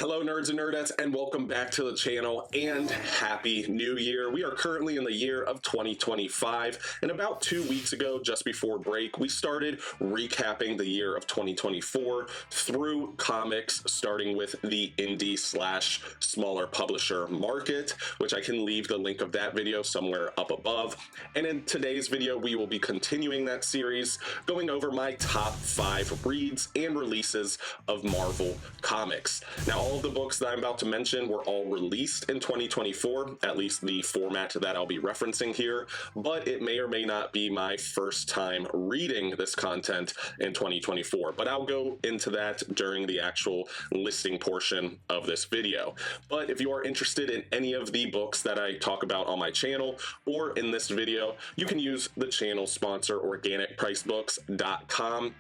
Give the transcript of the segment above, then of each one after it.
Hello nerds and nerdettes, and welcome back to the channel, and happy new year. We are currently in the year of 2025, and about 2 weeks ago, just before break, we started recapping the year of 2024 through comics, starting with the indie / smaller publisher market, which I can leave the link of that video somewhere up above. And in today's video, we will be continuing that series, going over my top 5 reads and releases of Marvel Comics. Now, all of the books that I'm about to mention were all released in 2024, at least the format that I'll be referencing here, but it may or may not be my first time reading this content in 2024, but I'll go into that during the actual listing portion of this video. But if you are interested in any of the books that I talk about on my channel or in this video, you can use the channel sponsor organicpricebooks.com.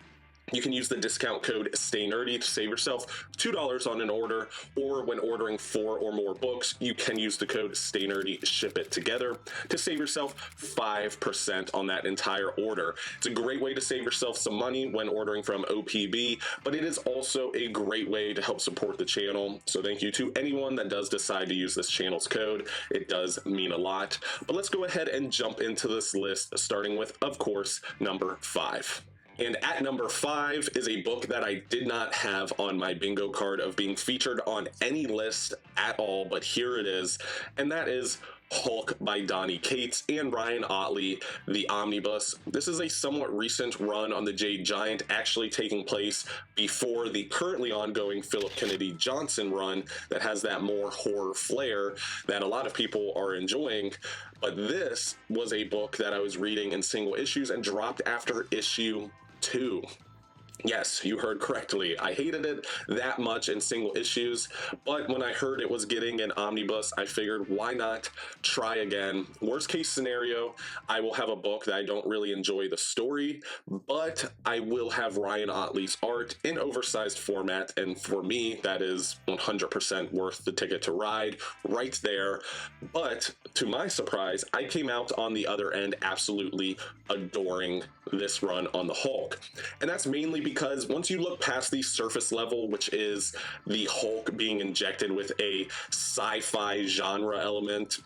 You can use the discount code staynerdy to save yourself $2 on an order, or when ordering 4 or more books, you can use the code staynerdyshipittogether to save yourself 5% on that entire order. It's a great way to save yourself some money when ordering from OPB, but it is also a great way to help support the channel. So thank you to anyone that does decide to use this channel's code. It does mean a lot. But let's go ahead and jump into this list, starting with, of course, number 5. And at number 5 is a book that I did not have on my bingo card of being featured on any list at all, but here it is, and that is Hulk by Donny Cates and Ryan Ottley, the Omnibus. This is a somewhat recent run on the Jade Giant, actually taking place before the currently ongoing Philip Kennedy Johnson run that has that more horror flair that a lot of people are enjoying. But this was a book that I was reading in single issues and dropped after issue 2. Yes, you heard correctly. I hated it that much in single issues, but when I heard it was getting an omnibus, I figured, why not try again? Worst case scenario, I will have a book that I don't really enjoy the story, but I will have Ryan Ottley's art in oversized format, and for me, that is 100% worth the ticket to ride right there. But to my surprise, I came out on the other end absolutely adoring this run on the Hulk, and that's mainly because once you look past the surface level, which is the Hulk being injected with a sci-fi genre element,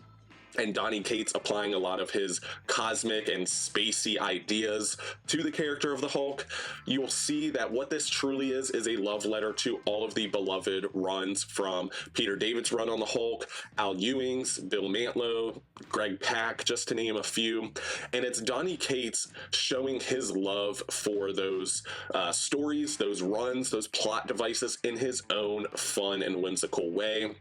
and Donny Cates applying a lot of his cosmic and spacey ideas to the character of the Hulk, you'll see that what this truly is a love letter to all of the beloved runs from Peter David's run on the Hulk, Al Ewing's, Bill Mantlo, Greg Pak, just to name a few. And it's Donny Cates showing his love for those stories, those runs, those plot devices in his own fun and whimsical way.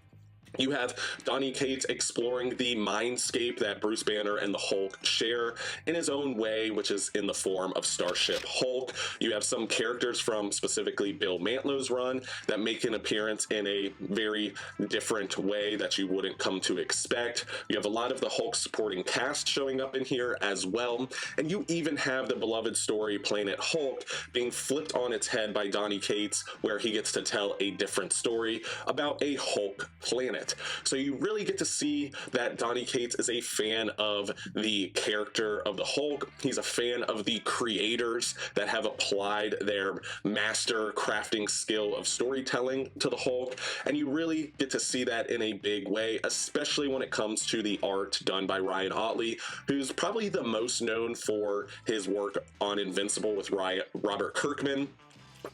You have Donny Cates exploring the mindscape that Bruce Banner and the Hulk share in his own way, which is in the form of Starship Hulk. You have some characters from specifically Bill Mantlo's run that make an appearance in a very different way that you wouldn't come to expect. You have a lot of the Hulk supporting cast showing up in here as well, and you even have the beloved story Planet Hulk being flipped on its head by Donny Cates, where he gets to tell a different story about a Hulk planet. So you really get to see that Donny Cates is a fan of the character of the Hulk. He's a fan of the creators that have applied their master crafting skill of storytelling to the Hulk, and you really get to see that in a big way, especially when it comes to the art done by Ryan Ottley, who's probably the most known for his work on Invincible with Robert Kirkman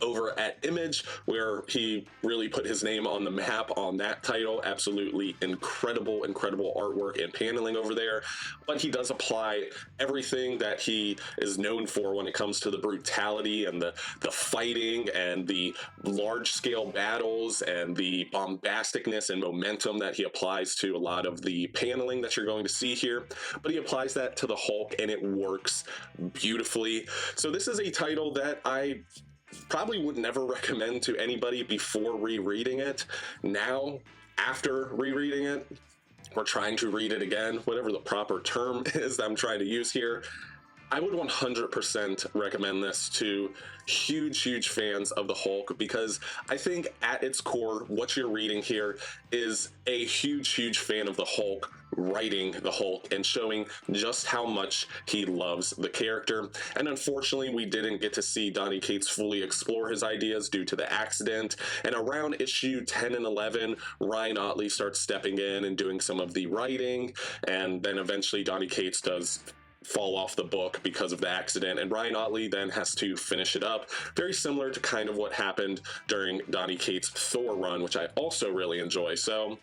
over at Image, where he really put his name on the map on that title. Absolutely incredible artwork and paneling over there. But he does apply everything that he is known for when it comes to the brutality and the fighting and the large-scale battles and the bombasticness and momentum that he applies to a lot of the paneling that you're going to see here. But he applies that to the Hulk, and it works beautifully. So this is a title that I probably would never recommend to anybody before rereading it. Now, after rereading it, or trying to read it again, whatever the proper term is that I'm trying to use here, I would 100% recommend this to huge fans of the Hulk, because I think at its core, what you're reading here is a huge fan of the Hulk writing the Hulk and showing just how much he loves the character. And unfortunately, we didn't get to see Donny Cates fully explore his ideas due to the accident. And around issue 10 and 11, Ryan Ottley starts stepping in and doing some of the writing, and then eventually Donny Cates does fall off the book because of the accident, and Ryan Ottley then has to finish it up. Very similar to kind of what happened during Donny Cates' Thor run, which I also really enjoy. So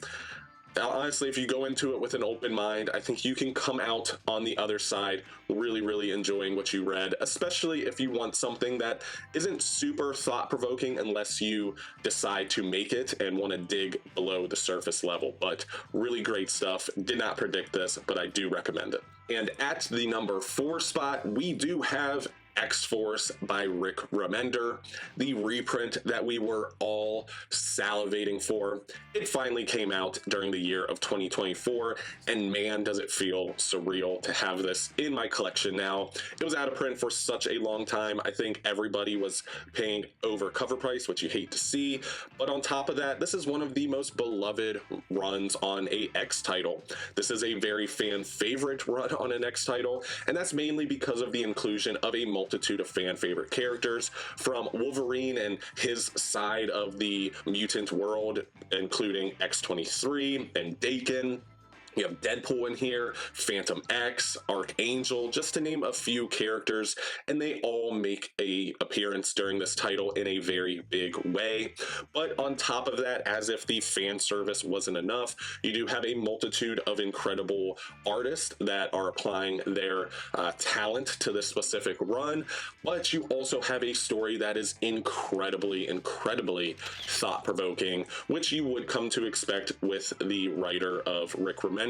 honestly, if you go into it with an open mind, I think you can come out on the other side really enjoying what you read, especially if you want something that isn't super thought-provoking unless you decide to make it and want to dig below the surface level. But really great stuff. Did not predict this, but I do recommend it. And at the number 4 spot, we do have X-Force by Rick Remender, the reprint that we were all salivating for. It finally came out during the year of 2024, and man, does it feel surreal to have this in my collection now. It was out of print for such a long time. I think everybody was paying over cover price, which you hate to see, but on top of that, this is one of the most beloved runs on a X title. This is a very fan favorite run on an X title, and that's mainly because of the inclusion of a multitude of fan favorite characters, from Wolverine and his side of the mutant world, including X-23 and Daken. You have Deadpool in here, Phantom X, Archangel, just to name a few characters, and they all make an appearance during this title in a very big way. But on top of that, as if the fan service wasn't enough, you do have a multitude of incredible artists that are applying their talent to this specific run, but you also have a story that is incredibly thought-provoking, which you would come to expect with the writer of Rick Remender.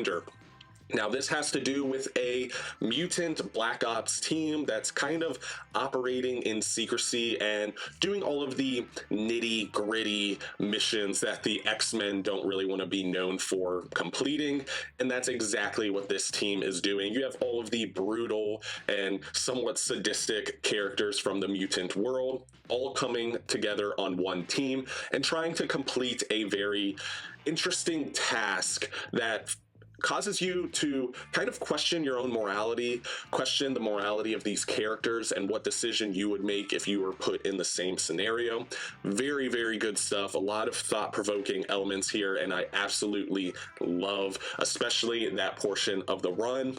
Now, this has to do with a mutant Black Ops team that's kind of operating in secrecy and doing all of the nitty-gritty missions that the X-Men don't really want to be known for completing, and that's exactly what this team is doing. You have all of the brutal and somewhat sadistic characters from the mutant world all coming together on one team and trying to complete a very interesting task that causes you to kind of question your own morality, question the morality of these characters and what decision you would make if you were put in the same scenario. Very good stuff. A lot of thought-provoking elements here, and I absolutely love, especially that portion of the run.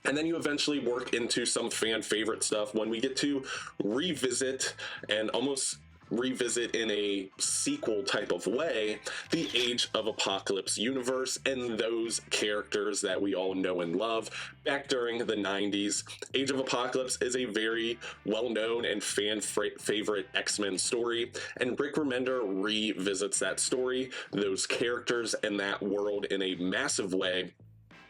And then you eventually work into some fan favorite stuff when we get to revisit and almost revisit in a sequel type of way the Age of Apocalypse universe and those characters that we all know and love back during the 90s. Age of Apocalypse is a very well-known and fan favorite X-Men story, and Rick Remender revisits that story, those characters, and that world in a massive way,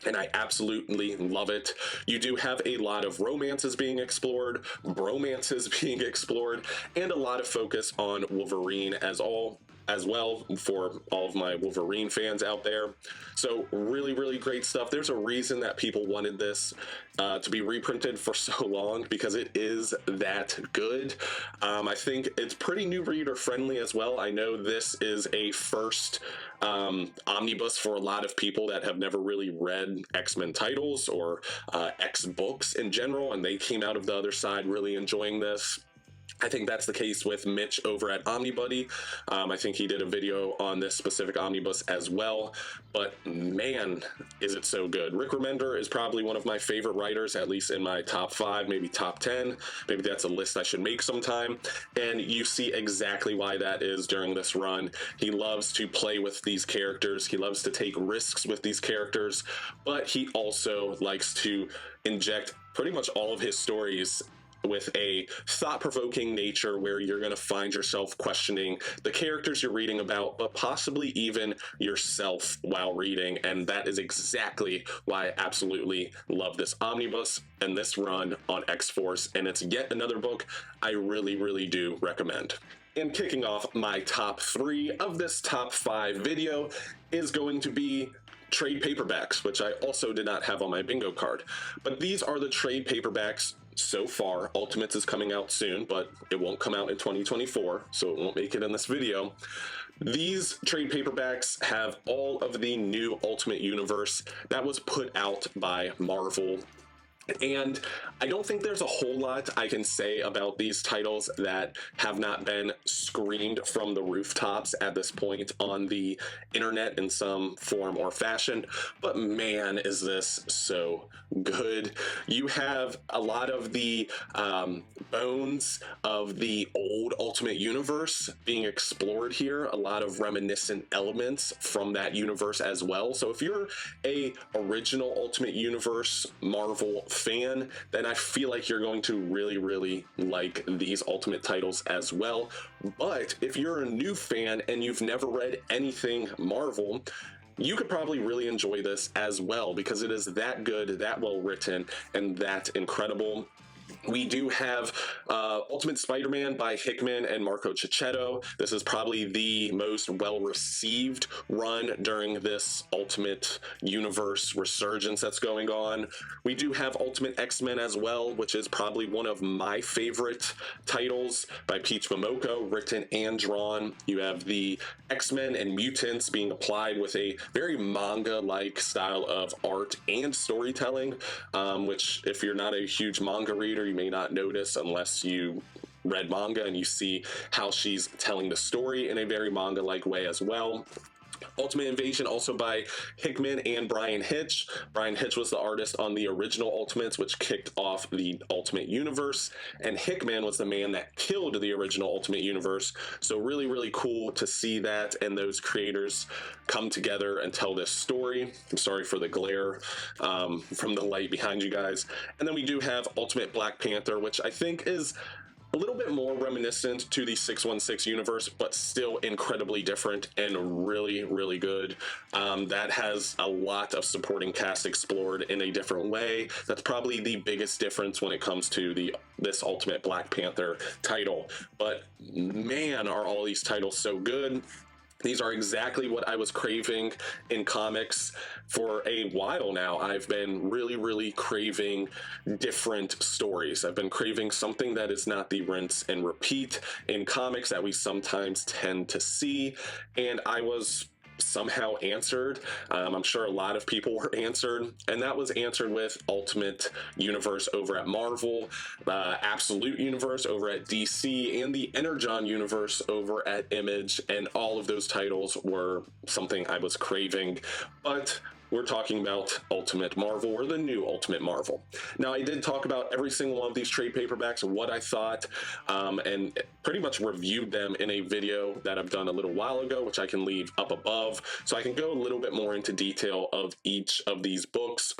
and I absolutely love it. You do have a lot of romances being explored, bromances being explored, and a lot of focus on Wolverine as well for all of my Wolverine fans out there. So really great stuff. There's a reason that people wanted this to be reprinted for so long, because it is that good. I think it's pretty new reader friendly as well. I know this is a first omnibus for a lot of people that have never really read X-Men titles or X books in general, and they came out of the other side really enjoying this. I think that's the case with Mitch over at Omnibuddy. I think he did a video on this specific omnibus as well, but man, is it so good. Rick Remender is probably one of my favorite writers, at least in my top 5, maybe top 10. Maybe that's a list I should make sometime, and you see exactly why that is during this run. He loves to play with these characters, he loves to take risks with these characters, but he also likes to inject pretty much all of his stories with a thought-provoking nature where you're going to find yourself questioning the characters you're reading about, but possibly even yourself while reading. And that is exactly why I absolutely love this omnibus and this run on X-Force, and it's yet another book I really do recommend. And kicking off my top 3 of this top 5 video is going to be trade paperbacks, which I also did not have on my bingo card. But these are the trade paperbacks so far. Ultimates is coming out soon, but it won't come out in 2024, so it won't make it in this video. These trade paperbacks have all of the new Ultimate Universe that was put out by Marvel. And I don't think there's a whole lot I can say about these titles that have not been screamed from the rooftops at this point on the internet in some form or fashion, but man, is this so good. You have a lot of the bones of the old Ultimate Universe being explored here, a lot of reminiscent elements from that universe as well. So if you're a original Ultimate Universe Marvel fan, then I feel like you're going to really like these Ultimate titles as well. But if you're a new fan and you've never read anything Marvel, you could probably really enjoy this as well, because it is that good, that well written, and that incredible. We do have Ultimate Spider-Man by Hickman and Marco Checchetto. This is probably the most well-received run during this Ultimate Universe resurgence that's going on. We do have Ultimate X-Men as well, which is probably one of my favorite titles by Peach Momoko, written and drawn. You have the X-Men and mutants being applied with a very manga-like style of art and storytelling, which if you're not a huge manga reader, you may not notice unless you read manga and you see how she's telling the story in a very manga-like way as well. Ultimate Invasion, also by Hickman and Brian Hitch. Brian Hitch was the artist on the original Ultimates, which kicked off the Ultimate Universe, and Hickman was the man that killed the original Ultimate Universe. So really cool to see that and those creators come together and tell this story. I'm sorry for the glare from the light behind you guys. And then we do have Ultimate Black Panther, which I think is a little bit more reminiscent to the 616 universe, but still incredibly different and really good. That has a lot of supporting cast explored in a different way. That's probably the biggest difference when it comes to this Ultimate Black Panther title. But man, are all these titles so good. These are exactly what I was craving in comics for a while now. I've been really craving different stories. I've been craving something that is not the rinse and repeat in comics that we sometimes tend to see, and I was somehow answered. I'm sure a lot of people were answered, and that was answered with Ultimate Universe over at Marvel, Absolute Universe over at DC, and the Energon Universe over at Image, and all of those titles were something I was craving. But we're talking about Ultimate Marvel, or the new Ultimate Marvel. Now, I did talk about every single one of these trade paperbacks, what I thought, and pretty much reviewed them in a video that I've done a little while ago, which I can leave up above, so I can go a little bit more into detail of each of these books.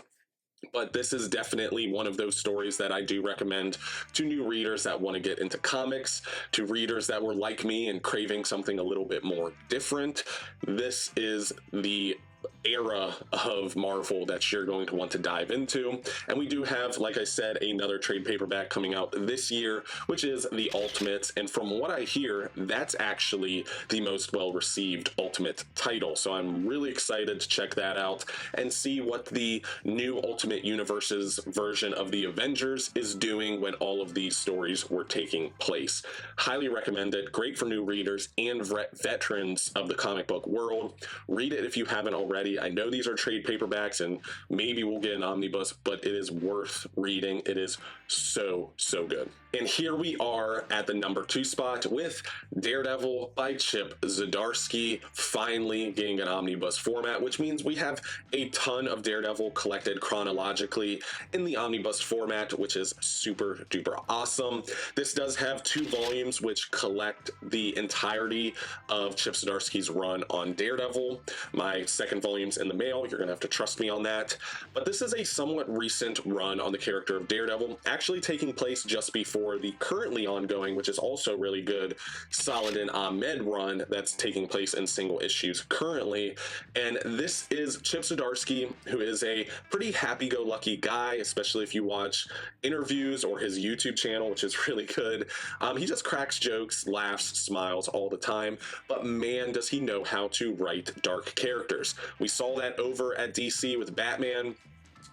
But this is definitely one of those stories that I do recommend to new readers that want to get into comics, to readers that were like me and craving something a little bit more different. This is the era of Marvel that you're going to want to dive into. And we do have, like I said, another trade paperback coming out this year, which is the Ultimates, and from what I hear, that's actually the most well-received Ultimate title. So I'm really excited to check that out and see what the new Ultimate Universe's version of the Avengers is doing when all of these stories were taking place. Highly recommend it. Great for new readers and veterans of the comic book world. Read it if you haven't already. I know these are trade paperbacks and maybe we'll get an omnibus, but it is worth reading. It is so good. And here we are at the number 2 spot with Daredevil by Chip Zdarsky, finally getting an omnibus format, which means we have a ton of Daredevil collected chronologically in the omnibus format, which is super duper awesome. This does have 2 volumes which collect the entirety of Chip Zdarsky's run on Daredevil. My second volume's in the mail. You're gonna have to trust me on that. But this is a somewhat recent run on the character of Daredevil, actually taking place just before the currently ongoing, which is also really good, Saladin Ahmed run that's taking place in single issues currently. And this is Chip Zdarsky, who is a pretty happy-go-lucky guy, especially if you watch interviews or his YouTube channel, which is really good. He just cracks jokes, laughs, smiles all the time, but man, does he know how to write dark characters. We saw that over at DC with Batman.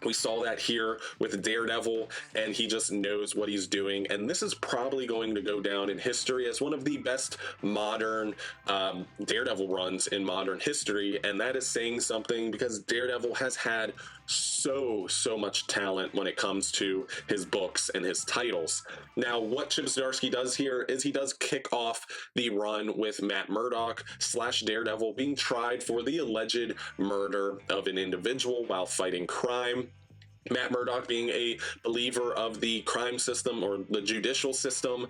We saw that here with Daredevil, and he just knows what he's doing. And this is probably going to go down in history as one of the best modern Daredevil runs in modern history. And that is saying something, because Daredevil has had so much talent when it comes to his books and his titles. Now, what Chip Zdarsky does here is he does kick off the run with Matt Murdock / Daredevil being tried for the alleged murder of an individual while fighting crime. Matt Murdock being a believer of the crime system or the judicial system,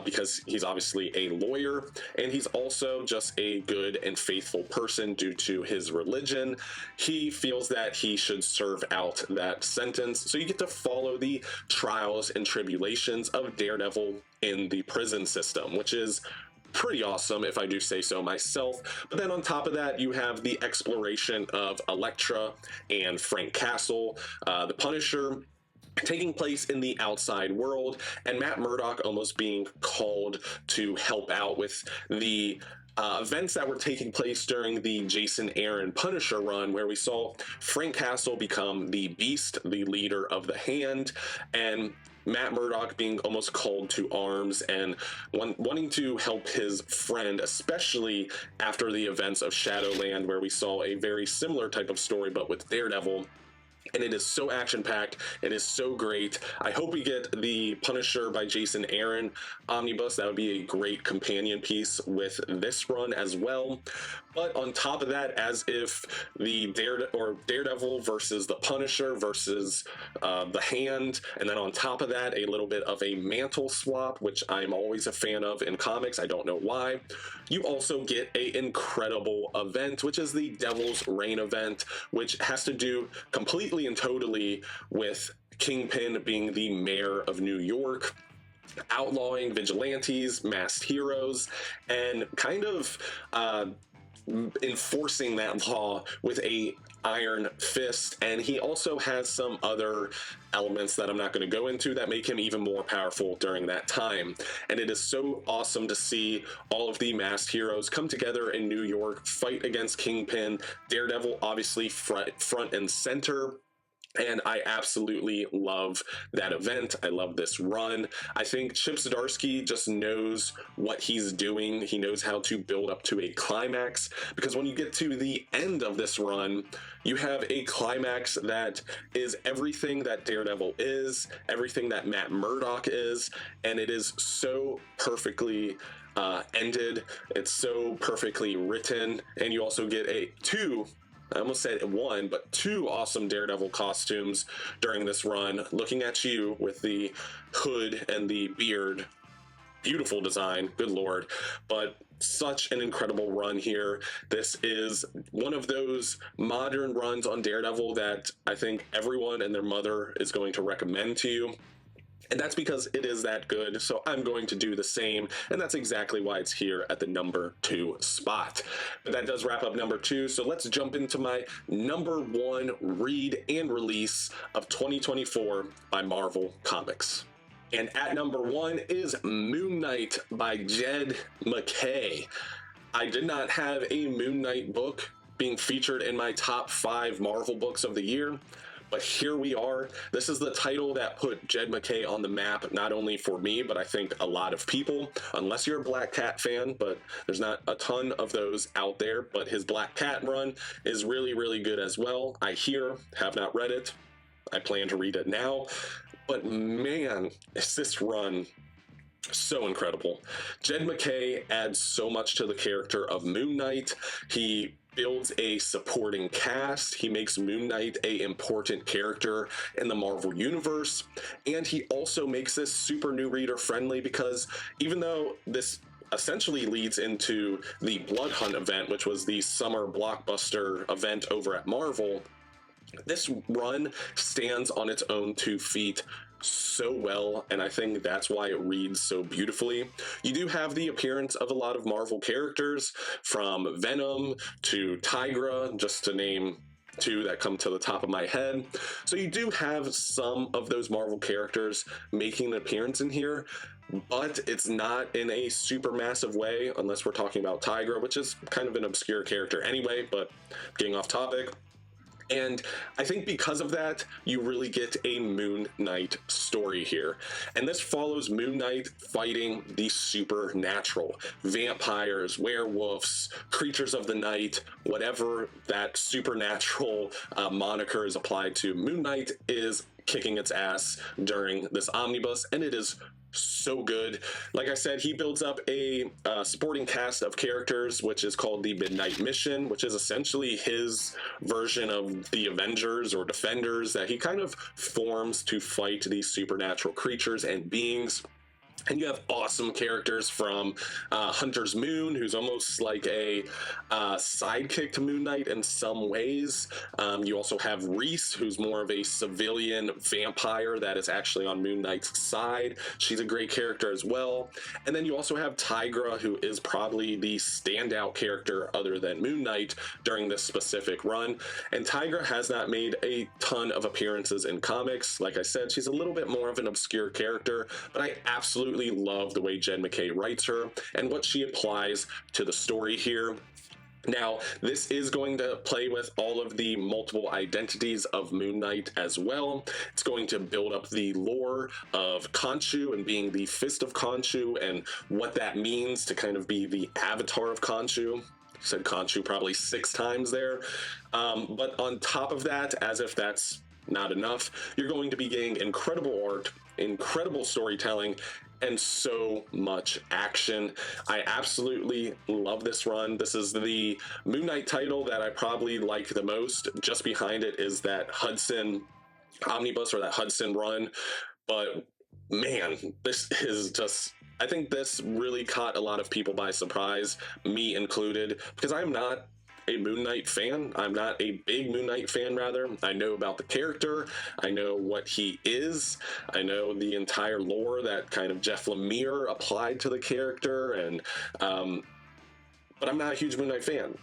because he's obviously a lawyer, and he's also just a good and faithful person due to his religion. He feels that he should serve out that sentence. So you get to follow the trials and tribulations of Daredevil in the prison system, which is pretty awesome, if I do say so myself. But then on top of that, you have the exploration of Elektra and Frank Castle, the Punisher, taking place in the outside world, and Matt Murdock almost being called to help out with the events that were taking place during the Jason Aaron Punisher run, where we saw Frank Castle become the Beast, the leader of the Hand, and Matt Murdock being almost called to arms and wanting to help his friend, especially after the events of Shadowland, where we saw a very similar type of story but with Daredevil. And it is so action-packed. It is so great. I hope we get the Punisher by Jason Aaron omnibus. That would be a great companion piece with this run as well. But on top of that, as if the Daredevil versus the Punisher versus the Hand, and then on top of that, a little bit of a mantle swap, which I'm always a fan of in comics. I don't know why. You also get an incredible event, which is the Devil's Reign event, which has to do completely and totally with Kingpin being the mayor of New York, outlawing vigilantes, masked heroes, and kind of enforcing that law with a iron fist. And he also has some other elements that I'm not going to go into that make him even more powerful during that time. And it is so awesome to see all of the masked heroes come together in New York, fight against Kingpin, Daredevil obviously front and center. And I absolutely love that event. I love this run. I think Chip Zdarsky just knows what he's doing. He knows how to build up to a climax, because when you get to the end of this run, you have a climax that is everything that Daredevil is, everything that Matt Murdock is, and it is so perfectly ended. It's so perfectly written, and you also get I almost said one, but two awesome Daredevil costumes during this run. Looking at you with the hood and the beard. Beautiful design, good lord. But such an incredible run here. This is one of those modern runs on Daredevil that I think everyone and their mother is going to recommend to you. And that's because it is that good, so I'm going to do the same, and that's exactly why it's here at the number 2 spot. But that does wrap up number 2, so let's jump into my number 1 read and release of 2024 by Marvel Comics. And at number 1 is Moon Knight by Jed MacKay. I did not have a Moon Knight book being featured in my top 5 Marvel books of the year, but here we are. This is the title that put Jed MacKay on the map, not only for me, but I think a lot of people, unless you're a Black Cat fan, but there's not a ton of those out there. But his Black Cat run is really, really good as well. I have not read it. I plan to read it now. But man, is this run so incredible. Jed MacKay adds so much to the character of Moon Knight. He builds a supporting cast. He makes Moon Knight an important character in the Marvel Universe. And he also makes this super new reader friendly, because even though this essentially leads into the Blood Hunt event, which was the summer blockbuster event over at Marvel, this run stands on its own 2 feet so well, and I think that's why it reads so beautifully. You do have the appearance of a lot of Marvel characters, from Venom to Tigra, just to name 2 that come to the top of my head. So you do have some of those Marvel characters making an appearance in here, but it's not in a super massive way, unless we're talking about Tigra, which is kind of an obscure character anyway. But getting off topic, And I think because of that, you really get a Moon Knight story here. And this follows Moon Knight fighting the supernatural. Vampires, werewolves, creatures of the night, whatever that supernatural moniker is applied to. Moon Knight is kicking its ass during this omnibus, and it is so good. Like I said, he builds up a supporting cast of characters, which is called the Midnight Mission, which is essentially his version of the Avengers or Defenders that he kind of forms to fight these supernatural creatures and beings. And you have awesome characters from Hunter's Moon, who's almost like a sidekick to Moon Knight in some ways. You also have Reese, who's more of a civilian vampire that is actually on Moon Knight's side. She's a great character as well. And then you also have Tigra, who is probably the standout character other than Moon Knight during this specific run. And Tigra has not made a ton of appearances in comics. Like I said, she's a little bit more of an obscure character, but I absolutely love the way Jed MacKay writes her and what she applies to the story here. Now, this is going to play with all of the multiple identities of Moon Knight as well. It's going to build up the lore of Khonshu and being the Fist of Khonshu and what that means to kind of be the avatar of Khonshu. Said Khonshu probably 6 times there. But on top of that, as if that's not enough, you're going to be getting incredible art, incredible storytelling, and so much action. I absolutely love this run. This is the Moon Knight title that I probably like the most. Just behind it is that Hudson omnibus or that Hudson run. But man, this is just, I think this really caught a lot of people by surprise, me included, because I'm not a Moon Knight fan. I'm not a big Moon Knight fan, rather. I know about the character. I know what he is. I know the entire lore that kind of Jeff Lemire applied to the character, and but I'm not a huge Moon Knight fan.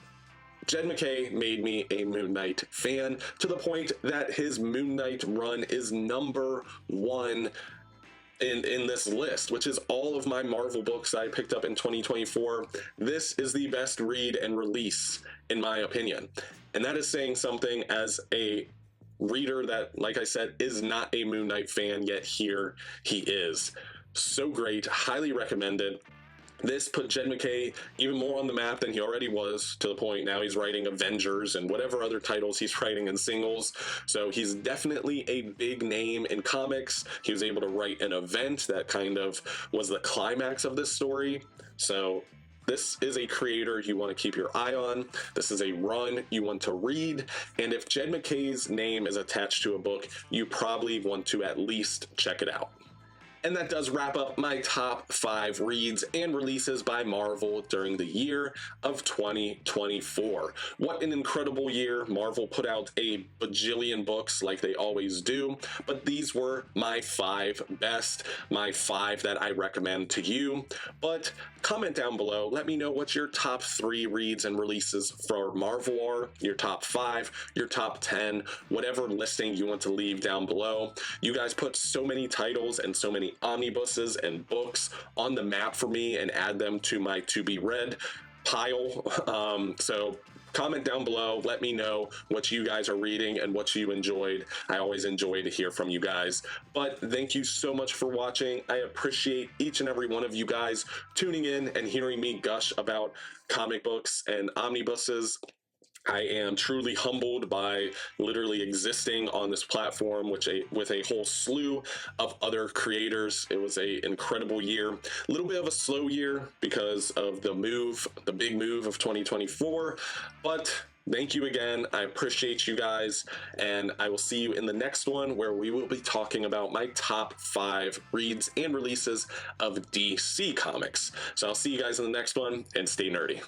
Jed MacKay made me a Moon Knight fan to the point that his Moon Knight run is #1 in this list, which is all of my Marvel books I picked up in 2024. This is the best read and release, in my opinion. And that is saying something as a reader that, like I said, is not a Moon Knight fan, yet here he is. So great, highly recommended. This put Jed MacKay even more on the map than he already was, to the point now he's writing Avengers and whatever other titles he's writing in singles. So he's definitely a big name in comics. He was able to write an event that kind of was the climax of this story. So this is a creator you want to keep your eye on. This is a run you want to read. And if Jed MacKay's name is attached to a book, you probably want to at least check it out. And that does wrap up my top 5 reads and releases by Marvel during the year of 2024. What an incredible year. Marvel put out a bajillion books like they always do, but these were my 5 best, my 5 that I recommend to you. But comment down below, let me know what your top 3 reads and releases for Marvel are, your top 5, your top 10, whatever listing you want to leave down below. You guys put so many titles and so many omnibuses and books on the map for me and add them to my to be read pile. So comment down below, let me know what you guys are reading and what you enjoyed. I always enjoy to hear from you guys. But thank you so much for watching. I appreciate each and every one of you guys tuning in and hearing me gush about comic books and omnibuses. I am truly humbled by literally existing on this platform with a whole slew of other creators. It was an incredible year. A little bit of a slow year because of the big move of 2024. But thank you again. I appreciate you guys. And I will see you in the next one, where we will be talking about my top 5 reads and releases of DC Comics. So I'll see you guys in the next one, and stay nerdy.